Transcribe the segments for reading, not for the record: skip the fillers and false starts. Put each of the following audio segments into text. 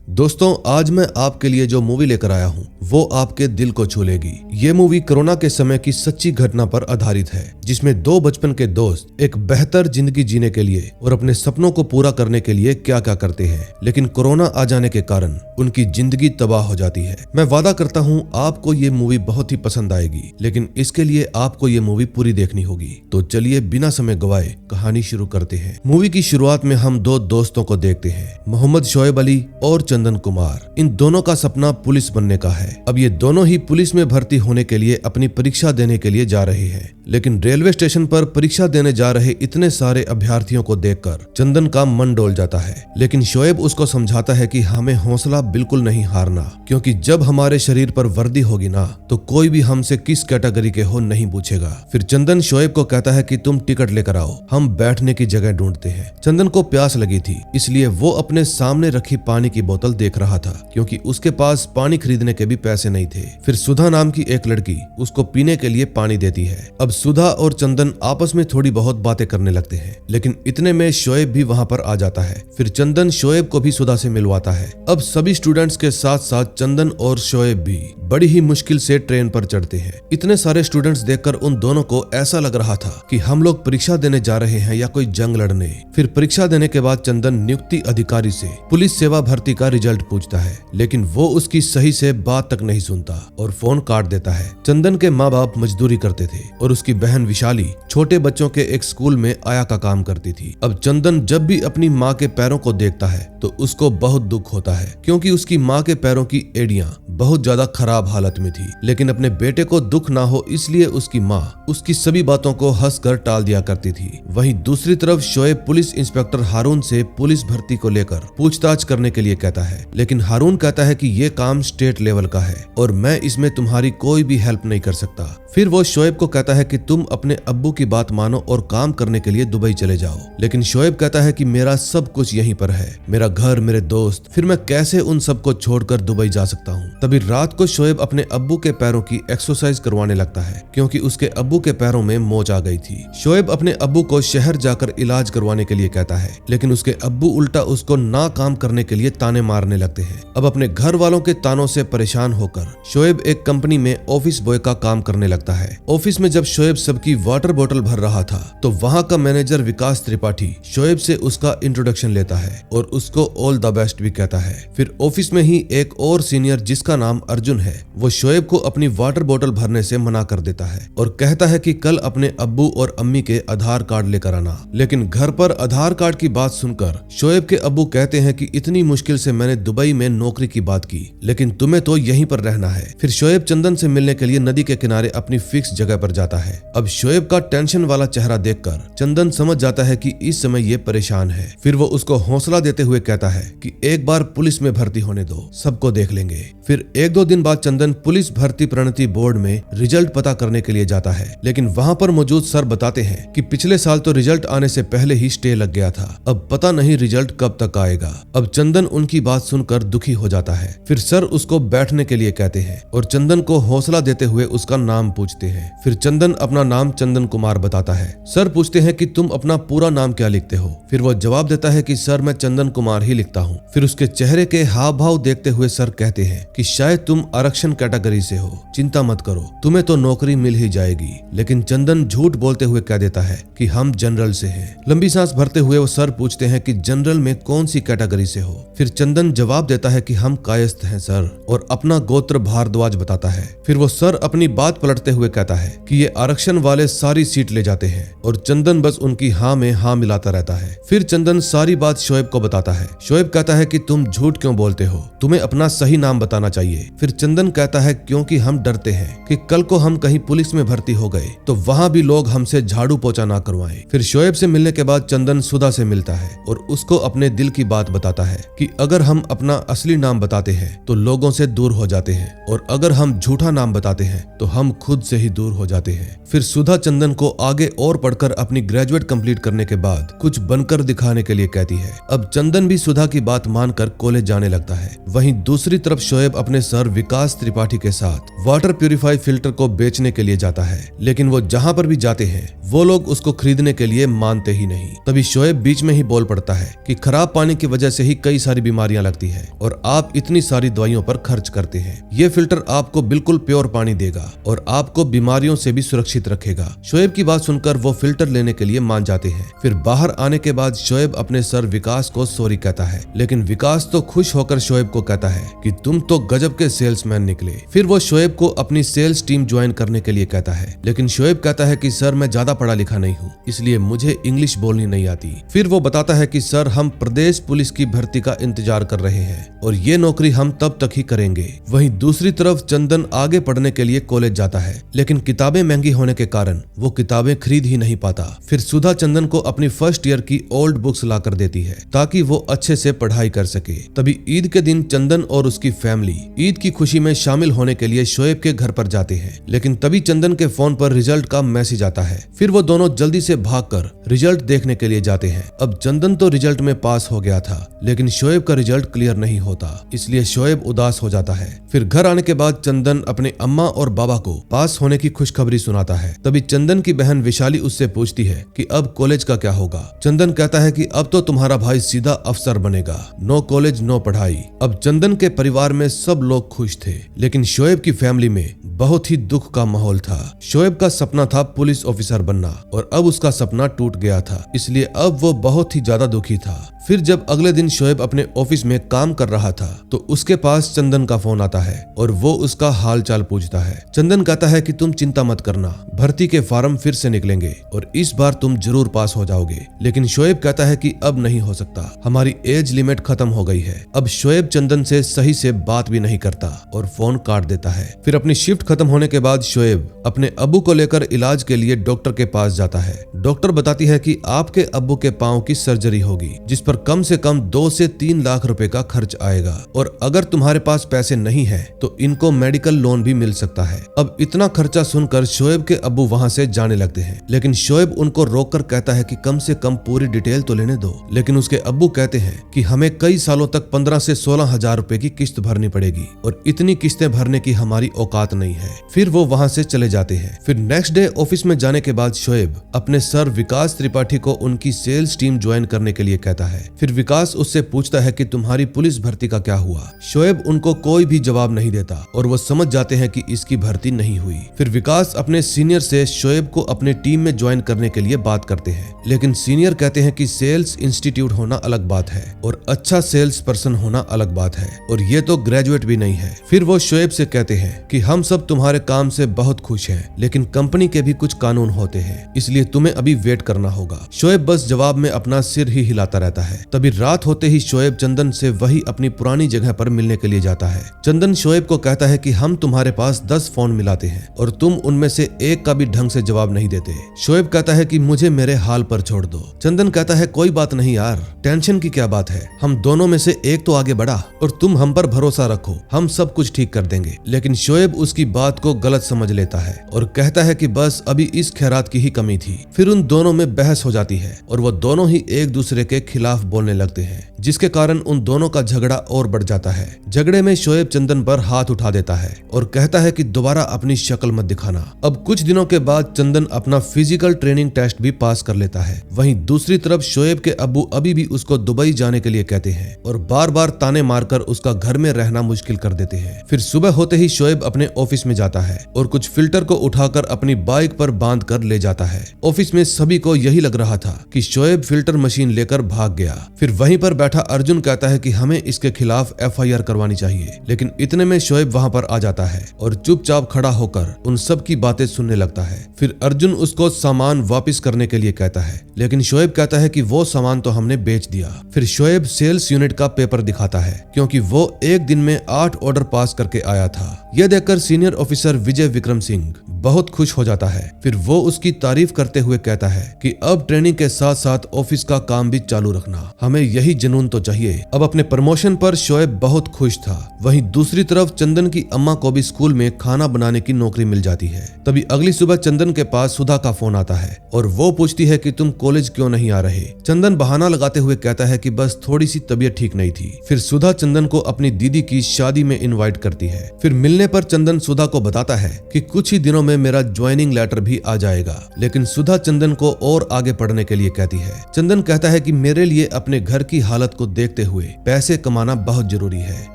दोस्तों, आज मैं आपके लिए जो मूवी लेकर आया हूँ वो आपके दिल को छू लेगी। ये मूवी कोरोना के समय की सच्ची घटना पर आधारित है, जिसमें दो बचपन के दोस्त एक बेहतर जिंदगी जीने के लिए और अपने सपनों को पूरा करने के लिए क्या क्या करते हैं, लेकिन कोरोना आ जाने के कारण उनकी जिंदगी तबाह हो जाती है। मैं वादा करता हूँ आपको ये मूवी बहुत ही पसंद आएगी, लेकिन इसके लिए आपको ये मूवी पूरी देखनी होगी। तो चलिए बिना समय गवाए कहानी शुरू करते हैं। मूवी की शुरुआत में हम दो दोस्तों को देखते हैं, मोहम्मद शोएब अली और चंदन कुमार। इन दोनों का सपना पुलिस बनने का है। अब ये दोनों ही पुलिस में भर्ती होने के लिए अपनी परीक्षा देने के लिए जा रहे हैं, लेकिन रेलवे स्टेशन पर परीक्षा देने जा रहे इतने सारे अभ्यर्थियों को देखकर चंदन का मन डोल जाता है। लेकिन शोएब उसको समझाता है कि हमें हौसला बिल्कुल नहीं हारना, क्योंकि जब हमारे शरीर पर वर्दी होगी ना तो कोई भी हमसे किस कैटेगरी के हो नहीं पूछेगा। फिर चंदन शोएब को कहता है कि तुम टिकट लेकर आओ, हम बैठने की जगह ढूंढते हैं। चंदन को प्यास लगी थी, इसलिए वो अपने सामने रखी पानी की बोतल देख रहा था, क्योंकि उसके पास पानी खरीदने के भी पैसे नहीं थे। फिर सुधा नाम की एक लड़की उसको पीने के लिए पानी देती है। अब सुधा और चंदन आपस में थोड़ी बहुत बातें करने लगते हैं, लेकिन इतने में शोएब भी वहां पर आ जाता है। फिर चंदन शोएब को भी सुधा से मिलवाता है। अब सभी स्टूडेंट्स के साथ साथ चंदन और शोएब भी बड़ी ही मुश्किल से ट्रेन पर चढ़ते हैं। इतने सारे स्टूडेंट्स देखकर उन दोनों को ऐसा लग रहा था कि हम लोग परीक्षा देने जा रहे हैं या कोई जंग लड़ने। फिर परीक्षा देने के बाद चंदन नियुक्ति अधिकारी से पुलिस सेवा भर्ती का रिजल्ट पूछता है, लेकिन वो उसकी सही से बात तक नहीं सुनता और फोन काट देता है। चंदन के माँ बाप मजदूरी करते थे और उसकी बहन विशाली छोटे बच्चों के एक स्कूल में आया का काम करती थी। अब चंदन जब भी अपनी माँ के पैरों को देखता है तो उसको बहुत दुख होता है, क्योंकि उसकी माँ के पैरों की एड़ियां बहुत ज्यादा खराब हालत में थी। लेकिन अपने बेटे को दुख ना हो इसलिए उसकी माँ उसकी सभी बातों को हंसकर टाल दिया करती थी। वहीं दूसरी तरफ शोएब पुलिस इंस्पेक्टर हारून से पुलिस भर्ती को लेकर पूछताछ करने के लिए कहता है, लेकिन हारून कहता है कि ये काम स्टेट लेवल का है और मैं इसमें तुम्हारी कोई भी हेल्प नहीं कर सकता। फिर वो शोएब को कहता है कि तुम अपने अब्बू की बात मानो और काम करने के लिए दुबई चले जाओ। लेकिन शोएब कहता है कि मेरा सब कुछ यहीं पर है, मेरा घर, मेरे दोस्त, फिर मैं कैसे उन सबको छोड़कर दुबई जा सकता हूँ। तभी रात को शोएब अपने अब्बू के पैरों की एक्सरसाइज करवाने लगता है, क्योंकि उसके अब्बू के पैरों में मोच आ गई थी। शोएब अपने अब्बू को शहर जाकर इलाज करवाने के लिए कहता है, लेकिन उसके अब्बू उल्टा उसको ना काम करने के लिए ताने मारने लगते हैं। अब अपने घर वालों के तानों से परेशान होकर शोएब एक कंपनी में ऑफिस बॉय का काम करने लगता है। ऑफिस में जब शोएब सबकी वाटर बोतल भर रहा था तो वहां का मैनेजर विकास त्रिपाठी शोएब से उसका इंट्रोडक्शन लेता है और उसको ऑल द बेस्ट भी कहता है। फिर ऑफिस में ही एक और सीनियर जिसका नाम अर्जुन है, वो शोएब को अपनी वाटर बोतल भरने से मना कर देता है और कहता है कि कल अपने अब्बू और अम्मी के आधार कार्ड लेकर आना। लेकिन घर पर आधार कार्ड की बात सुनकर शोएब के अब्बू कहते हैं कि इतनी मुश्किल से मैंने दुबई में नौकरी की बात की, लेकिन तुम्हें तो यहीं पर रहना है। फिर शोएब चंदन से मिलने के लिए नदी के किनारे अपनी फिक्स जगह पर जाता है। अब शोएब का टेंशन वाला चेहरा देखकर चंदन समझ जाता है कि इस समय ये परेशान है। फिर वो उसको हौसला देते हुए कहता है कि एक बार पुलिस में भर्ती होने दो, सबको देख लेंगे। फिर एक दो दिन बाद चंदन पुलिस भर्ती प्रणति बोर्ड में रिजल्ट पता करने के लिए जाता है, लेकिन वहां पर मौजूद सर बताते हैं कि पिछले साल तो रिजल्ट आने से पहले ही स्टे लग गया था, अब पता नहीं रिजल्ट कब तक आएगा। अब चंदन उनकी बात सुनकर दुखी हो जाता है। फिर सर उसको बैठने के लिए कहते हैं और चंदन को हौसला देते हुए उसका नाम पूछते हैं। फिर चंदन अपना नाम चंदन कुमार बताता है। सर पूछते हैं कि तुम अपना पूरा नाम क्या लिखते हो। फिर वो जवाब देता है कि सर मैं चंदन कुमार ही लिखता हूँ। फिर उसके चेहरे के हाव भाव देखते हुए सर कहते हैं कि शायद तुम आरक्षण कैटेगरी से हो, चिंता मत करो, तुम्हें तो नौकरी मिल ही जाएगी। लेकिन चंदन झूठ बोलते हुए कह देता है कि हम जनरल से हैं। लंबी सांस भरते हुए वो सर पूछते हैं कि जनरल में कौन सी कैटेगरी से हो। फिर चंदन जवाब देता है कि हम कायस्थ हैं सर, और अपना गोत्र भारद्वाज बताता है। फिर वो सर अपनी बात पलटते हुए कहता है कि ये आरक्षण वाले सारी सीट ले जाते हैं, और चंदन बस उनकी हाँ में हाँ मिलाता रहता है। फिर चंदन सारी बात शोएब को बताता है। शोएब कहता है कि तुम झूठ क्यों बोलते हो, तुम्हें अपना सही नाम बताना चाहिए। फिर चंदन कहता है क्योंकि हम डरते हैं कि कल को हम कहीं पुलिस में भर्ती हो गए तो वहां भी लोग हमसे झाड़ू पोछा ना करवाएं। फिर शोएब से मिलने के बाद चंदन सुधा से मिलता है और उसको अपने दिल की बात बताता है कि अगर हम अपना असली नाम बताते हैं तो लोगों से दूर हो जाते हैं, और अगर हम झूठा नाम बताते हैं तो हम खुद से ही दूर हो जाते हैं। फिर सुधा चंदन को आगे और पढ़कर अपनी ग्रेजुएट कंप्लीट करने के बाद कुछ बनकर दिखाने के लिए कहती है। अब चंदन भी सुधा की बात मानकर कॉलेज जाने लगता है। वहीं दूसरी तरफ शोएब अपने सर विकास त्रिपाठी के साथ वाटर प्यूरिफाई फिल्टर को बेचने के लिए जाता है, लेकिन वो जहां पर भी जाते हैं वो लोग उसको खरीदने के लिए मानते ही नहीं। तभी शोएब बीच में ही बोल पड़ता है कि खराब पानी की वजह से ही कई सारी बीमारियां दवाइयाँ लगती है और आप इतनी सारी दवाइयों पर खर्च करते हैं। ये फिल्टर आपको बिल्कुल प्योर पानी देगा और आपको बीमारियों से भी सुरक्षित रखेगा। शोएब की बात सुनकर वो फिल्टर लेने के लिए मान जाते हैं। फिर बाहर आने के बाद शोएब अपने सर विकास को सॉरी कहता है, लेकिन विकास तो खुश होकर शोएब को कहता है कि तुम तो गजब के सेल्समैन निकले। फिर वो शोएब को अपनी सेल्स टीम ज्वाइन करने के लिए कहता है, लेकिन शोएब कहता है कि सर मैं ज्यादा पढ़ा लिखा नहीं हूँ, इसलिए मुझे इंग्लिश बोलनी नहीं आती। फिर वो बताता है कि सर हम प्रदेश पुलिस की भर्ती का इंतजार कर रहे हैं और ये नौकरी हम तब तक ही करेंगे। वहीं दूसरी तरफ चंदन आगे पढ़ने के लिए कॉलेज जाता है, लेकिन किताबें महंगी होने के कारण वो किताबें खरीद ही नहीं पाता। फिर सुधा चंदन को अपनी फर्स्ट ईयर की ओल्ड बुक्स ला कर देती है ताकि वो अच्छे से पढ़ाई कर सके। तभी ईद के दिन चंदन और उसकी फैमिली ईद की खुशी में शामिल होने के लिए शोएब के घर पर जाते हैं, लेकिन तभी चंदन के फोन पर रिजल्ट का मैसेज आता है। फिर वो दोनों जल्दी से भागकर रिजल्ट देखने के लिए जाते हैं। अब चंदन तो रिजल्ट में पास हो गया था, लेकिन शोएब का रिजल्ट क्लियर नहीं होता, इसलिए शोएब उदास हो जाता है। फिर घर आने के बाद चंदन अपने अम्मा और बाबा को पास होने की खुशखबरी सुनाता है। तभी चंदन की बहन विशाली उससे पूछती है कि अब कॉलेज का क्या होगा। चंदन कहता है कि अब तो तुम्हारा भाई सीधा अफसर बनेगा, नो कॉलेज नो पढ़ाई। अब चंदन के परिवार में सब लोग खुश थे, लेकिन शोएब की फैमिली में बहुत ही दुख का माहौल था। शोएब का सपना था पुलिस ऑफिसर बनना और अब उसका सपना टूट गया था, इसलिए अब वो बहुत ही ज्यादा दुखी था। फिर जब अगले दिन शोएब अपने ऑफिस में काम कर रहा था तो उसके पास चंदन का फोन आता है और वो उसका हाल चाल पूछता है। चंदन कहता है कि तुम चिंता मत करना, भर्ती के फॉर्म फिर से निकलेंगे और इस बार तुम जरूर पास हो जाओगे। लेकिन शोएब कहता है कि अब नहीं हो सकता, हमारी एज लिमिट खत्म हो गई है। अब शोएब चंदन से सही से बात भी नहीं करता और फोन काट देता है। फिर अपनी शिफ्ट खत्म होने के बाद शोएब अपने अब्बू को लेकर इलाज के लिए डॉक्टर के पास जाता है। डॉक्टर बताती है कि आपके अब्बू के पांव की सर्जरी होगी, जिस पर कम से कम 2 से 3 लाख रुपए का खर्च आएगा और अगर तुम्हारे पास पैसे नहीं है तो इनको मेडिकल लोन भी मिल सकता है। अब इतना खर्चा सुनकर शोएब के अब्बू वहां से जाने लगते हैं, लेकिन शोएब उनको रोककर कहता है कि कम से कम पूरी डिटेल तो लेने दो। लेकिन उसके अब्बू कहते हैं कि हमें कई सालों तक 15 से 16 हजार रुपए की किस्त भरनी पड़ेगी और इतनी किस्तें भरने की हमारी औकात नहीं है। फिर वो वहां से चले जाते हैं। फिर नेक्स्ट डे ऑफिस में जाने के बाद शोएब अपने सर विकास त्रिपाठी को उनकी सेल्स टीम ज्वाइन करने के लिए कहता है। फिर विकास उससे पूछता है कि तुम्हारी पुलिस भर्ती का क्या हुआ। शोएब उनको कोई भी जवाब नहीं देता और वो समझ जाते हैं कि इसकी भर्ती नहीं हुई। फिर विकास अपने सीनियर से शोएब को अपने टीम में ज्वाइन करने के लिए बात करते हैं, लेकिन सीनियर कहते हैं कि सेल्स इंस्टीट्यूट होना अलग बात है और अच्छा सेल्स पर्सन होना अलग बात है और ये तो ग्रेजुएट भी नहीं है। फिर वो शोएब से कहते हैं कि हम सब तुम्हारे काम से बहुत खुश हैं, लेकिन कंपनी के भी कुछ कानून होते हैं, इसलिए तुम्हें अभी वेट करना होगा। शोएब बस जवाब में अपना सिर ही हिलाता रहता है। तभी रात होते ही शोएब चंदन से वही अपनी पुरानी जगह पर मिलने के लिए जाता है। चंदन शोएब को कहता है कि हम तुम्हारे पास 10 फोन मिलाते हैं और तुम उनमें से एक का भी ढंग से जवाब नहीं देते। शोएब कहता है कि मुझे मेरे हाल पर छोड़ दो। चंदन कहता है कोई बात नहीं यार, टेंशन की क्या बात है, हम दोनों में से एक तो आगे बढ़ा और तुम हम पर भरोसा रखो, हम सब कुछ ठीक कर देंगे। लेकिन शोएब उसकी बात को गलत समझ लेता है और कहता है कि बस अभी इस खैरात की ही कमी थी। फिर उन दोनों में बहस हो जाती है और वो दोनों ही एक दूसरे के खिलाफ बोलने लगते हैं, जिसके कारण उन दोनों का झगड़ा और बढ़ जाता है। झगड़े में शोएब चंदन पर हाथ उठा देता है और कहता है कि दोबारा अपनी शक्ल मत दिखाना। अब कुछ दिनों के बाद चंदन अपना फिजिकल ट्रेनिंग टेस्ट भी पास कर लेता है। वहीं दूसरी तरफ शोएब के अब्बू अभी भी उसको दुबई जाने के लिए कहते हैं और बार बार ताने मारकर उसका घर में रहना मुश्किल कर देते हैं। फिर सुबह होते ही शोएब अपने ऑफिस में जाता है और कुछ फिल्टर को उठाकर अपनी बाइक पर बांध कर ले जाता है। ऑफिस में सभी को यही लग रहा था कि शोएब फिल्टर मशीन लेकर भाग गया। फिर वहीं पर बैठा अर्जुन कहता है कि हमें इसके खिलाफ FIR करवानी चाहिए, लेकिन इतने में शोएब वहां पर आ जाता है और चुपचाप खड़ा होकर उन सब की बातें सुनने लगता है। फिर अर्जुन उसको सामान वापस करने के लिए कहता है, लेकिन शोएब कहता है कि वो सामान तो हमने बेच दिया। फिर शोएब सेल्स यूनिट का पेपर दिखाता है क्योंकि वो एक दिन में 8 ऑर्डर पास करके आया था। यह देखकर सीनियर ऑफिसर विजय विक्रम सिंह बहुत खुश हो जाता है। फिर वो उसकी तारीफ करते हुए कहता है कि अब ट्रेनिंग के साथ साथ ऑफिस का काम भी चालू रखना, हमें यही जुनून तो चाहिए। अब अपने प्रमोशन पर शोएब बहुत खुश था। वहीं दूसरी तरफ चंदन की अम्मा को भी स्कूल में खाना बनाने की नौकरी मिल जाती है। तभी अगली सुबह चंदन के पास सुधा का फोन आता है और वो पूछती है कि तुम कॉलेज क्यों नहीं आ रहे। चंदन बहाना लगाते हुए कहता है कि बस थोड़ी सी तबीयत ठीक नहीं थी। फिर सुधा चंदन को अपनी दीदी की शादी में इनवाइट करती है। फिर मिलने पर चंदन सुधा को बताता है कि कुछ ही दिनों में मेरा ज्वाइनिंग लेटर भी आ जाएगा, लेकिन सुधा चंदन को और आगे पढ़ने के लिए कहती है। चंदन कहता है कि मेरे लिए अपने घर की हालत को देखते हुए हुए पैसे कमाना बहुत जरूरी है,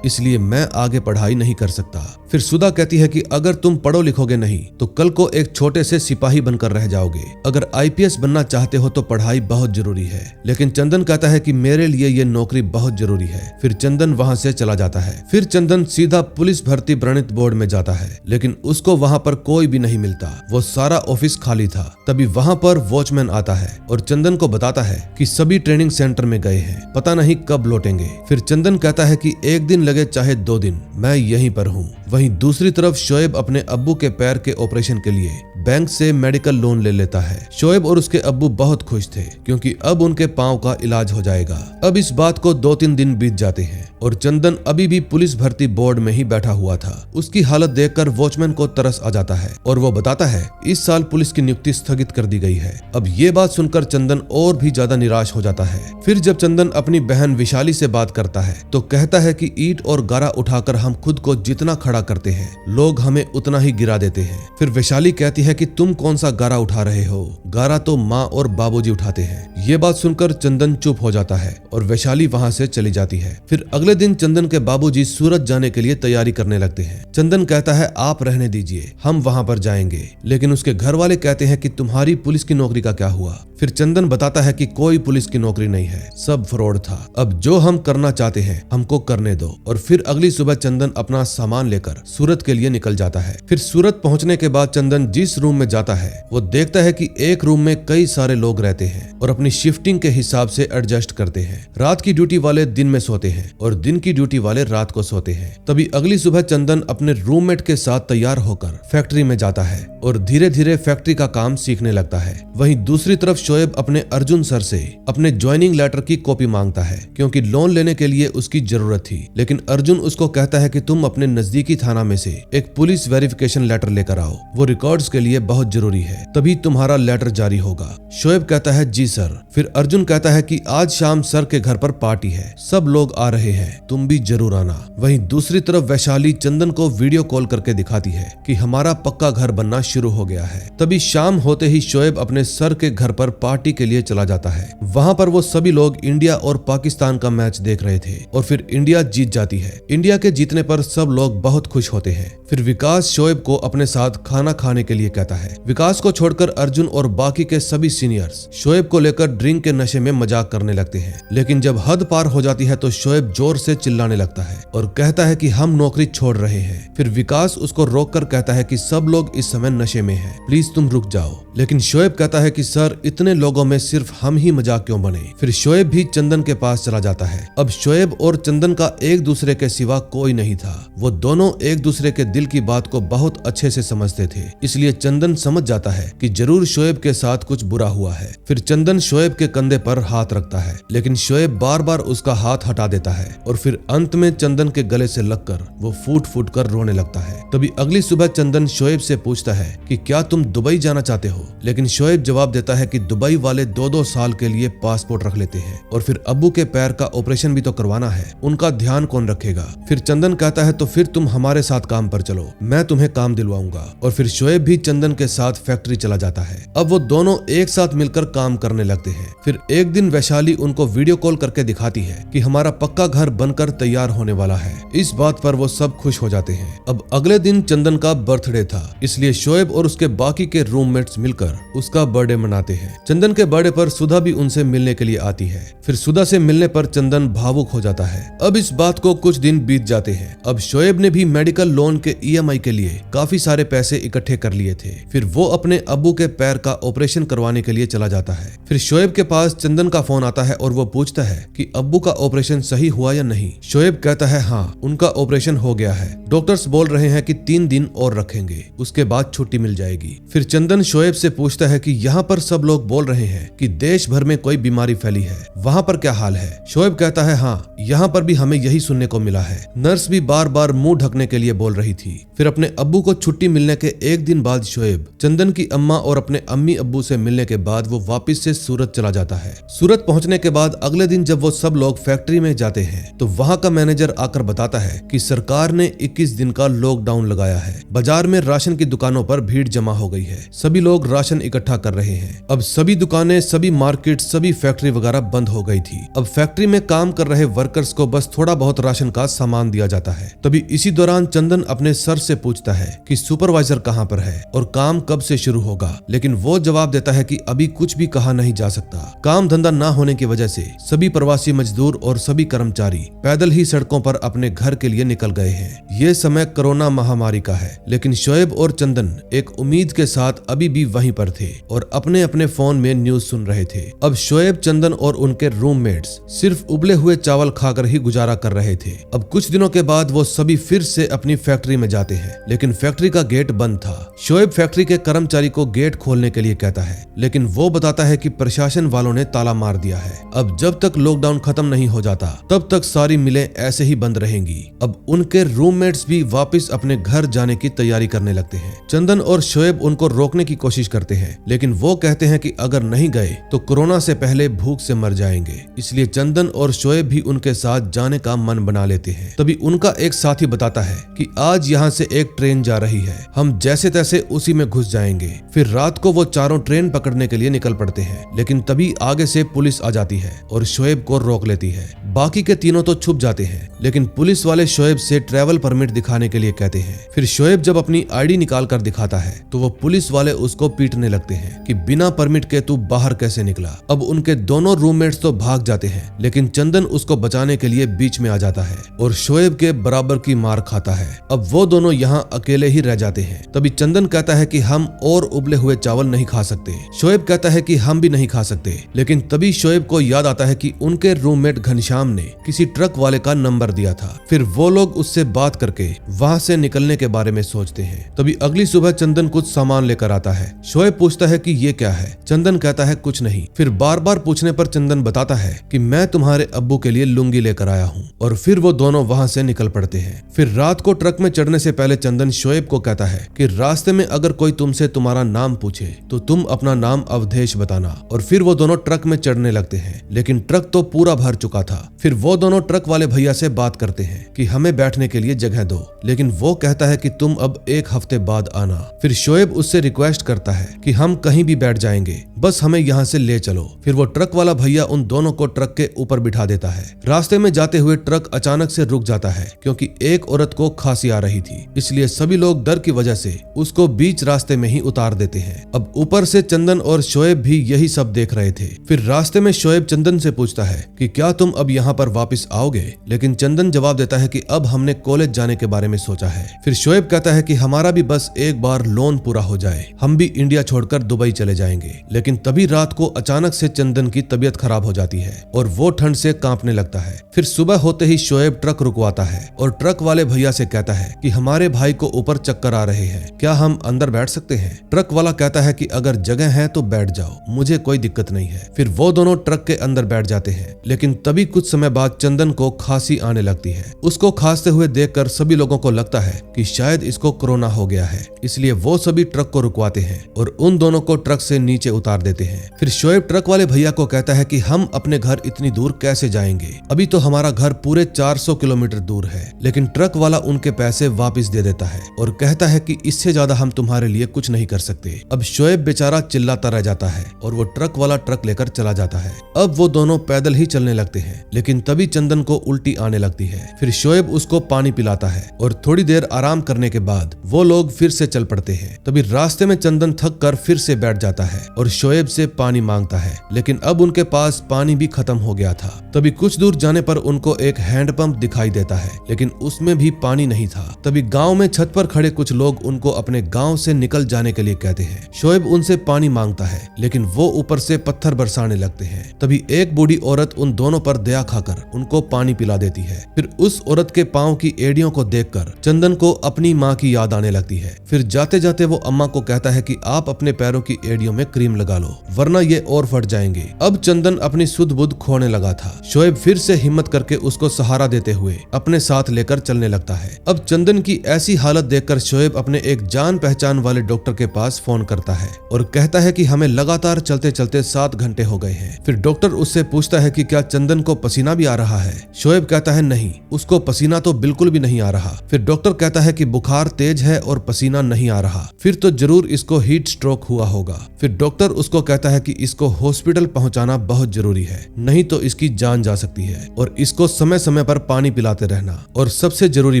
इसलिए मैं आगे पढ़ाई नहीं कर सकता। फिर सुधा कहती है कि अगर तुम पढ़ो लिखोगे नहीं तो कल को एक छोटे से सिपाही बनकर रह जाओगे। अगर आईपीएस बनना चाहते हो तो पढ़ाई बहुत जरूरी है। लेकिन चंदन कहता है कि मेरे लिए ये नौकरी बहुत जरूरी है। फिर चंदन वहाँ से चला जाता है। फिर चंदन सीधा पुलिस भर्ती प्रणीत बोर्ड में जाता है, लेकिन उसको वहाँ पर कोई भी नहीं मिलता। वो सारा ऑफिस खाली था। तभी वहाँ पर वॉचमैन आता है और चंदन को बताता है कि सभी ट्रेनिंग सेंटर में गए हैं, पता नहीं कब लौटेंगे। फिर चंदन कहता है कि 1 दिन लगे चाहे 2 दिन, मैं यहीं पर हूँ। वहीं दूसरी तरफ शोएब अपने अब्बू के पैर के ऑपरेशन के लिए बैंक से मेडिकल लोन ले लेता है। शोएब और उसके अब्बू बहुत खुश थे क्योंकि अब उनके पांव का इलाज हो जाएगा। अब इस बात को 2-3 दिन बीत जाते हैं और चंदन अभी भी पुलिस भर्ती बोर्ड में ही बैठा हुआ था। उसकी हालत देखकर वॉचमैन को तरस आ जाता है और वो बताता है इस साल पुलिस की नियुक्ति स्थगित कर दी गई है। अब ये बात सुनकर चंदन और भी ज्यादा निराश हो जाता है। फिर जब चंदन अपनी बहन विशाली से बात करता है तो कहता है कि ईंट और गारा उठाकर हम खुद को जितना खड़ा करते हैं, लोग हमें उतना ही गिरा देते हैं। फिर वैशाली कहती है कि तुम कौन सा गारा उठा रहे हो, गारा तो माँ और बाबूजी उठाते हैं। ये बात सुनकर चंदन चुप हो जाता है और वैशाली वहाँ से चली जाती है। फिर अगले दिन चंदन के बाबूजी सूरत जाने के लिए तैयारी करने लगते हैं। चंदन कहता है आप रहने दीजिए, हम वहाँ पर जाएंगे। लेकिन उसके घर वाले कहते हैं कि तुम्हारी पुलिस की नौकरी का क्या हुआ। फिर चंदन बताता है कि कोई पुलिस की नौकरी नहीं है, सब फ्रॉड था। अब जो हम करना चाहते हैं हमको करने दो। और फिर अगली सुबह चंदन अपना सामान लेकर सूरत के लिए निकल जाता है। फिर सूरत पहुंचने के बाद चंदन जिस रूम में जाता है वो देखता है कि एक रूम में कई सारे लोग रहते हैं और अपनी शिफ्टिंग के हिसाब से एडजस्ट करते हैं। रात की ड्यूटी वाले दिन में सोते हैं और दिन की ड्यूटी वाले रात को सोते हैं। तभी अगली सुबह चंदन अपने रूममेट के साथ तैयार होकर फैक्ट्री में जाता है और धीरे धीरे फैक्ट्री का काम सीखने लगता है। वहीं दूसरी तरफ शोएब अपने अर्जुन सर से अपने ज्वाइनिंग लेटर की कॉपी मांगता है क्योंकि लोन लेने के लिए उसकी जरूरत थी। लेकिन अर्जुन उसको कहता है कि तुम अपने नजदीकी थाना में से एक पुलिस वेरिफिकेशन लेटर लेकर आओ, वो रिकॉर्ड्स के लिए बहुत जरूरी है, तभी तुम्हारा लेटर जारी होगा। शोएब कहता है जी सर। फिर अर्जुन कहता है कि आज शाम सर के घर पर पार्टी है, सब लोग आ रहे हैं, तुम भी जरूर आना। वहीं दूसरी तरफ वैशाली चंदन को वीडियो कॉल करके दिखाती है कि हमारा पक्का घर बनना शुरू हो गया है। तभी शाम होते ही शोएब अपने सर के घर पर पार्टी के लिए चला जाता है। वहाँ पर वो सभी लोग इंडिया और पाकिस्तान का मैच देख रहे थे और फिर इंडिया जीत जाती है। इंडिया के जीतने पर सब लोग बहुत खुश होते हैं। फिर विकास शोएब को अपने साथ खाना खाने के लिए कहता है। विकास को छोड़कर अर्जुन और बाकी के सभी सीनियर्स शोएब को लेकर ड्रिंक के नशे में मजाक करने लगते हैं। लेकिन जब हद पार हो जाती है तो शोएब जोर से चिल्लाने लगता है और कहता है कि हम नौकरी छोड़ रहे हैं। फिर विकास उसको रोककर कहता है कि सब लोग इस समय नशे में हैं, प्लीज तुम रुक जाओ। लेकिन शोएब कहता है कि सर इतने लोगों में सिर्फ हम ही मजाक क्यों बने। फिर शोएब भी चंदन के पास चला जाता है। अब शोएब और चंदन का एक दूसरे के सिवा कोई नहीं था। वो दोनों एक दूसरे के दिल की बात को बहुत अच्छे से समझते थे, इसलिए चंदन समझ जाता है कि जरूर शोएब के साथ कुछ बुरा हुआ है। फिर चंदन शोएब के कंधे पर हाथ रखता है, लेकिन शोएब बार बार उसका हाथ हटा देता है और फिर अंत में चंदन के गले से लगकर वो फूट फूट कर रोने लगता है। तभी अगली सुबह चंदन शोएब से पूछता है कि क्या तुम दुबई जाना चाहते हो। लेकिन शोएब जवाब देता है कि दुबई वाले 2-2 साल के लिए पासपोर्ट रख लेते हैं और फिर अब्बू के पैर का ऑपरेशन भी तो करवाना है, उनका ध्यान कौन रखेगा। फिर चंदन कहता है तो फिर तुम हमारे साथ काम पर चलो, मैं तुम्हें काम दिलवाऊंगा। और फिर शोएब भी चंदन के साथ फैक्ट्री चला जाता है। अब वो दोनों एक साथ मिलकर काम करने लगते हैं। फिर एक दिन वैशाली उनको वीडियो कॉल करके दिखाती है कि हमारा पक्का घर बनकर तैयार होने वाला है। इस बात पर वो सब खुश हो जाते हैं। अब अगले दिन चंदन का बर्थडे था, इसलिए शोएब और उसके बाकी के रूममेट्स मिलकर उसका बर्थडे मनाते हैं। चंदन के बर्थडे पर सुधा भी उनसे मिलने के लिए आती है। फिर सुधा से मिलने पर चंदन भावुक हो जाता है। अब इस बात को कुछ दिन बीत जाते हैं। अब शोएब ने भी मेडिकल लोन के EMI के लिए काफी सारे पैसे इकट्ठे कर लिए थे। फिर वो अपने अब्बू के पैर का ऑपरेशन करवाने के लिए चला जाता है। फिर शोएब के पास चंदन का फोन आता है और वो पूछता है कि अब्बू का ऑपरेशन सही हुआ या नहीं। शोएब कहता है हाँ, उनका ऑपरेशन हो गया है, डॉक्टर्स बोल रहे हैं कि 3 दिन और रखेंगे, उसके बाद छुट्टी मिल जाएगी। फिर चंदन शोएब से पूछता है कि यहाँ पर सब लोग बोल रहे हैं कि देश भर में कोई बीमारी फैली है, वहाँ पर क्या हाल है। शोएब कहता है हाँ, यहाँ पर भी हमें यही सुनने को मिला है, नर्स भी बार बार मुंह ढकने के लिए बोल रही थी। फिर अपने अब्बू को छुट्टी मिलने के एक दिन बाद शोएब चंदन की अम्मा और अपने अम्मी अब्बू से मिलने के बाद वो वापस से सूरत चला जाता है। सूरत पहुंचने के बाद अगले दिन जब वो सब लोग फैक्ट्री में जाते हैं तो वहाँ का मैनेजर आकर बताता है कि सरकार ने 21 दिन का लॉकडाउन लगाया है। बाजार में राशन की दुकानों पर भीड़ जमा हो गई है, सभी लोग राशन इकट्ठा कर रहे हैं। अब सभी दुकानें, सभी मार्केट, सभी फैक्ट्री वगैरह बंद हो गई थी। अब फैक्ट्री में काम कर रहे वर्कर्स को बस थोड़ा बहुत राशन का सामान दिया जाता है। तभी इसी दौरान चंदन अपने सर से पूछता है कि सुपरवाइजर कहाँ पर है और काम कब से शुरू होगा, लेकिन वो जवाब देता है कि अभी कुछ भी कहा नहीं जा सकता। काम धंधा ना होने की वजह से सभी प्रवासी मजदूर और सभी कर्मचारी पैदल ही सड़कों पर अपने घर के लिए निकल गए हैं। ये समय कोरोना महामारी का है, लेकिन शोएब और चंदन एक उम्मीद के साथ अभी भी वहीं पर थे और अपने अपने फोन में न्यूज सुन रहे थे। अब शोएब, चंदन और उनके रूममेट्स सिर्फ उबले हुए चावल खाकर ही गुजारा कर रहे थे। अब कुछ दिनों के बाद वो सभी फिर से अपनी फैक्ट्री में जाते हैं, लेकिन फैक्ट्री का गेट बंद था। शोएब फैक्ट्री के कर्मचारी को गेट खोलने के लिए कहता है, लेकिन वो बताता है कि प्रशासन वालों ने ताला मार दिया है। अब जब तक लॉकडाउन खत्म नहीं हो जाता तब तक सारी मिलें ऐसे ही बंद रहेंगी। अब उनके रूममेट्स भी वापस अपने घर जाने की तैयारी करने लगते हैं। चंदन और शोएब उनको रोकने की कोशिश करते हैं, लेकिन वो कहते हैं कि अगर नहीं गए तो कोरोना से पहले भूख से मर जाएंगे। इसलिए चंदन और शोएब भी उनके साथ जाने का मन बना लेते हैं। तभी उनका एक साथी बताता है कि आज यहाँ से एक ट्रेन जा रही है, हम जैसे तैसे उसी में घुस जाएंगे। फिर रात को वो चारों ट्रेन पकड़ने के लिए निकल पड़ते हैं, लेकिन तभी आगे से पुलिस आ जाती है और शोएब को रोक लेती है। बाकी के तीनों तो छुप जाते हैं, लेकिन पुलिस वाले शोएब से ट्रैवल परमिट दिखाने के लिए कहते हैं। फिर शोएब जब अपनी आईडी निकाल कर दिखाता है तो वो पुलिस वाले उसको पीटने लगते हैं कि बिना परमिट के तू बाहर कैसे निकला। अब उनके दोनों रूममेट्स तो भाग जाते हैं, लेकिन चंदन उसको बचाने के लिए बीच में आ जाता है और शोएब के बराबर की मार खाता है। अब वो दोनों यहाँ अकेले ही रह जाते हैं। तभी चंदन कहता है कि हम और उबले हुए चावल नहीं खा सकते। शोएब कहता है कि हम भी नहीं खा सकते, लेकिन तभी शोएब को याद आता है कि उनके रूममेट घनश्याम ने किसी ट्रक वाले का नंबर दिया था। फिर वो लोग उससे बात करके वहाँ से निकलने के बारे में सोचते हैं। तभी अगली सुबह चंदन कुछ सामान लेकर आता है। शोएब पूछता है कि ये क्या है। चंदन कहता है कुछ नहीं। फिर बार बार पूछने पर चंदन बताता है कि मैं तुम्हारे अब्बू के लिए लुंगी लेकर आया हूँ। और फिर वो दोनों वहाँ से निकल पड़ते हैं। फिर रात को ट्रक में चढ़ने से पहले चंदन शोएब को कहता है कि रास्ते में अगर कोई तुमसे तुम्हारा नाम पूछे तो तुम अपना नाम अवधेश बताना। और फिर वो दोनों ट्रक में चढ़ने लगते हैं, लेकिन ट्रक तो पूरा भर चुका था। फिर वो दोनों ट्रक वाले भैया से बात करते हैं कि हमें बैठने के लिए जगह दो, लेकिन वो कहता है कि तुम अब एक हफ्ते बाद आना। फिर शोएब उससे रिक्वेस्ट करता है कि हम कहीं भी बैठ जाएंगे, बस हमें यहाँ से ले चलो। फिर वो ट्रक वाला भैया उन दोनों को ट्रक के ऊपर बिठा देता है। रास्ते में जाते हुए ट्रक अचानक से रुक जाता है, क्योंकि एक औरत को खांसी आ रही थी। इसलिए सभी लोग डर की वजह से उसको बीच रास्ते में ही उतार देते हैं। अब ऊपर से चंदन और शोएब भी यही सब देख रहे थे। फिर रास्ते में शोएब चंदन से पूछता है कि क्या तुम अब यहाँ पर वापस आओगे, लेकिन चंदन जवाब देता है कि अब हमने कॉलेज जाने के बारे में सोचा है। फिर शोएब कहता है कि हमारा भी बस एक बार लोन पूरा हो जाए, हम भी इंडिया छोड़कर दुबई चले जाएंगे। लेकिन तभी रात को अचानक से चंदन की तबीयत खराब हो जाती है और वो ठंड से कांपने लगता है। फिर सुबह होते ही शोएब ट्रक रुकवाता है और ट्रक वाले भैया से कहता है कि हमारे भाई को ऊपर चक्कर आ रहे हैं, क्या हम अंदर बैठ सकते हैं। ट्रक वाला कहता है कि अगर जगह है तो बैठ जाओ, मुझे कोई दिक्कत नहीं है। फिर वो दोनों ट्रक के अंदर बैठ जाते हैं, लेकिन तभी कुछ समय बाद चंदन को खांसी आने लगती है। उसको खांसते हुए देखकर सभी लोगों को लगता है कि शायद इसको कोरोना हो गया है, इसलिए वो सभी ट्रक को रुकवाते हैं और उन दोनों को ट्रक से नीचे उतार देते हैं। फिर शोएब ट्रक वाले भैया को कहता है कि हम अपने घर इतनी दूर कैसे जाएंगे, अभी तो हमारा घर पूरे 400 किलोमीटर दूर है। लेकिन ट्रक वाला उनके पैसे वापस दे देता है और कहता है कि इससे ज्यादा हम तुम्हारे लिए कुछ नहीं कर सकते। अब शोएब बेचारा चिल्लाता रह जाता है और वो ट्रक वाला ट्रक लेकर चला जाता है। अब वो दोनों पैदल ही चलने लगते हैं, लेकिन तभी चंदन को उल्टी आने लगती है। फिर शोएब उसको पानी पिलाता है और थोड़ी देर आराम करने के बाद वो लोग फिर से चल पड़ते हैं। तभी रास्ते में चंदन थक कर फिर से बैठ जाता है और शोएब से पानी मांगता है, लेकिन अब उनके पास पानी भी खत्म हो गया था। तभी कुछ दूर जाने पर उनको एक हैंडपंप दिखाई देता है, लेकिन उसमें भी पानी नहीं था। तभी गांव में छत पर खड़े कुछ लोग उनको अपने गांव से निकल जाने के लिए कहते हैं। शोएब उनसे पानी मांगता है, लेकिन वो ऊपर से पत्थर बरसाने लगते हैं। तभी एक बूढ़ी औरत उन दोनों पर दया खाकर उनको पानी पिला देती है। फिर उस औरत के पांव की एड़ियों को देखकर चंदन को अपनी माँ की याद आने लगती है। फिर जाते जाते वो अम्मा को कहता है कि आप अपने पैरों की एड़ियों में क्रीम लगा निकालो वरना ये और फट जाएंगे। अब चंदन अपनी सुध बुध खोने लगा था। शोएब फिर से हिम्मत करके उसको सहारा देते हुए अपने साथ लेकर चलने लगता है। अब चंदन की ऐसी हालत देखकर शोएब अपने एक जान पहचान वाले डॉक्टर के पास फोन करता है और कहता है कि हमें लगातार चलते चलते 7 घंटे हो गए हैं। फिर डॉक्टर उससे पूछता है कि क्या चंदन को पसीना भी आ रहा है। शोएब कहता है नहीं, उसको पसीना तो बिल्कुल भी नहीं आ रहा। फिर डॉक्टर कहता है कि बुखार तेज है और पसीना नहीं आ रहा, फिर तो जरूर इसको हीट स्ट्रोक हुआ होगा। फिर डॉक्टर उसको कहता है कि इसको हॉस्पिटल पहुंचाना बहुत जरूरी है, नहीं तो इसकी जान जा सकती है, और इसको समय समय पर पानी पिलाते रहना, और सबसे जरूरी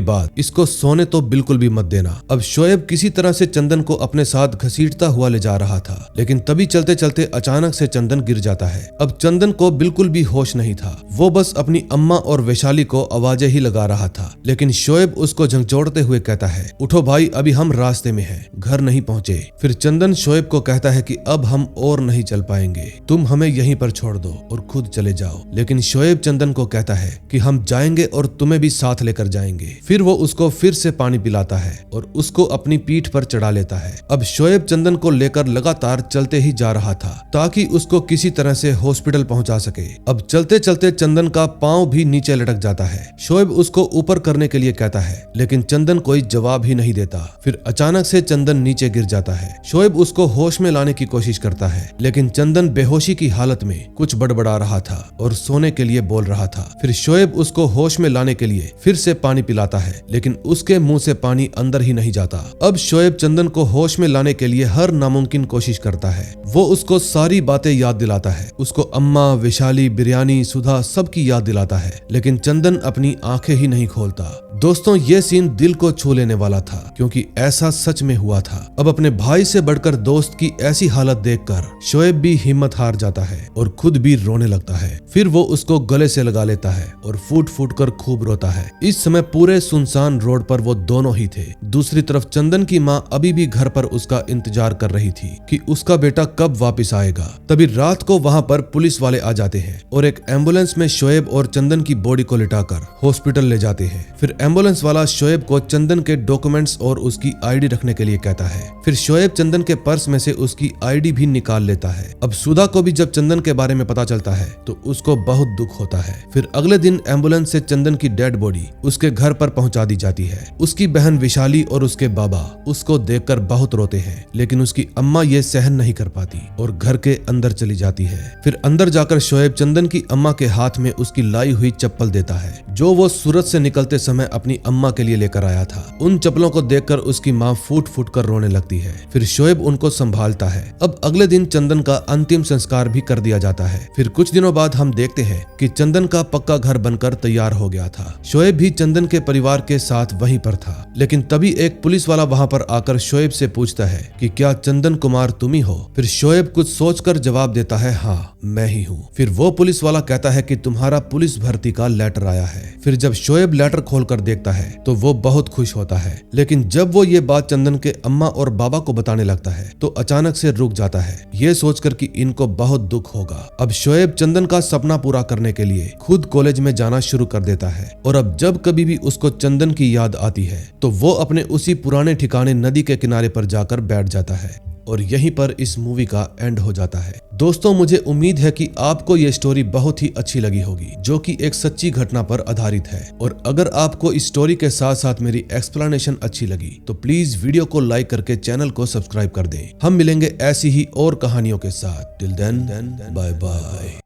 बात, इसको सोने तो बिल्कुल भी मत देना। अब शोएब किसी तरह से चंदन को अपने साथ घसीटता हुआ ले जा रहा था, लेकिन तभी चलते चलते अचानक से चंदन गिर जाता है। अब चंदन को बिल्कुल भी होश नहीं था, वो बस अपनी अम्मा और वैशाली को आवाजें ही लगा रहा था। लेकिन शोएब उसको झंझोड़ते हुए कहता है, उठो भाई, अभी हम रास्ते में हैं, घर नहीं पहुंचे। फिर चंदन शोएब को कहता है कि अब हम और नहीं चल पाएंगे, तुम हमें यहीं पर छोड़ दो और खुद चले जाओ। लेकिन शोएब चंदन को कहता है कि हम जाएंगे और तुम्हें भी साथ लेकर जाएंगे। फिर वो उसको फिर से पानी पिलाता है और उसको अपनी पीठ पर चढ़ा लेता है। अब शोएब चंदन को लेकर लगातार चलते ही जा रहा था ताकि उसको किसी तरह से हॉस्पिटल पहुंचा सके। अब चलते चलते चंदन का पांव भी नीचे लटक जाता है। शोएब उसको ऊपर करने के लिए कहता है, लेकिन चंदन कोई जवाब ही नहीं देता। फिर अचानक से चंदन नीचे गिर जाता है। शोएब उसको होश में लाने की कोशिश करता है, लेकिन चंदन बेहोशी की हालत में कुछ बड़बड़ा रहा था और सोने के लिए बोल रहा था। फिर शोएब उसको होश में लाने के लिए फिर से पानी पिलाता है, लेकिन उसके मुंह से पानी अंदर ही नहीं जाता। अब शोएब चंदन को होश में लाने के लिए हर नामुमकिन कोशिश करता है। वो उसको सारी बातें याद दिलाता है, उसको अम्मा, वैशाली, बिरयानी, सुधा सबकी याद दिलाता है, लेकिन चंदन अपनी आंखें ही नहीं खोलता। दोस्तों, ये सीन दिल को छू लेने वाला था, क्योंकि ऐसा सच में हुआ था। अब अपने भाई से बढ़कर दोस्त की ऐसी हालत देखकर शोएब भी हिम्मत हार जाता है और खुद भी रोने लगता है। फिर वो उसको गले से लगा लेता है और फूट फूट कर खूब रोता है। इस समय पूरे सुनसान रोड पर वो दोनों ही थे। दूसरी तरफ चंदन की माँ अभी भी घर पर उसका इंतजार कर रही थी कि उसका बेटा कब वापस आएगा। तभी रात को वहाँ पर पुलिस वाले आ जाते हैं और एक एम्बुलेंस में शोएब और चंदन की बॉडी को लिटाकर हॉस्पिटल ले जाते हैं। फिर एम्बुलेंस वाला शोएब को चंदन के डॉक्यूमेंट्स और उसकी आईडी रखने के लिए कहता है। फिर शोएब चंदन के पर्स में से उसकी आईडी भी निकाल लेता है। अब सुधा को भी जब चंदन के बारे में पता चलता है तो उसको बहुत दुख होता है। फिर अगले दिन एम्बुलेंस से चंदन की डेड बॉडी उसके घर पर पहुंचा दी जाती है। उसकी बहन विशाली और उसके बाबा उसको देखकर बहुत रोते हैं, लेकिन उसकी अम्मा ये सहन नहीं कर पाती और घर के अंदर चली जाती है। फिर अंदर जाकर शोएब चंदन की अम्मा के हाथ में उसकी लाई हुई चप्पल देता है, जो वो सूरत से निकलते समय अपनी अम्मा के लिए लेकर आया था। उन चप्पलों को देखकर उसकी माँ फूट फूट कर रोने लगती है। फिर शोएब उनको संभालता है। अब अगले दिन चंदन का अंतिम संस्कार भी कर दिया जाता है। फिर कुछ दिनों बाद हम देखते हैं कि चंदन का पक्का घर बनकर तैयार हो गया था। शोएब भी चंदन के परिवार के साथ वहीं पर था, लेकिन तभी एक पुलिस वाला वहाँ पर आकर शोएब से पूछता है कि क्या चंदन कुमार तुम ही हो। फिर शोएब कुछ सोचकर जवाब देता है, हाँ मैं ही हूँ। फिर वो पुलिस वाला कहता है कि तुम्हारा पुलिस भर्ती का लेटर आया है। फिर जब शोएब लेटर खोलकर देखता है तो वो बहुत खुश होता है, लेकिन जब वो ये बात चंदन के अम्मा और बाबा को बताने लगता है तो अचानक से रुक जाता है, ये सोचकर कि इनको बहुत दुख होगा। अब शोएब चंदन का सपना पूरा करने के लिए खुद कॉलेज में जाना शुरू कर देता है, और अब जब कभी भी उसको चंदन की याद आती है तो वो अपने उसी पुराने ठिकाने नदी के किनारे पर जाकर बैठ जाता है। और यहीं पर इस मूवी का एंड हो जाता है। दोस्तों, मुझे उम्मीद है कि आपको ये स्टोरी बहुत ही अच्छी लगी होगी, जो कि एक सच्ची घटना पर आधारित है। और अगर आपको इस स्टोरी के साथ साथ मेरी एक्सप्लेनेशन अच्छी लगी तो प्लीज वीडियो को लाइक करके चैनल को सब्सक्राइब कर दें। हम मिलेंगे ऐसी ही और कहानियों के साथ। Till then bye bye.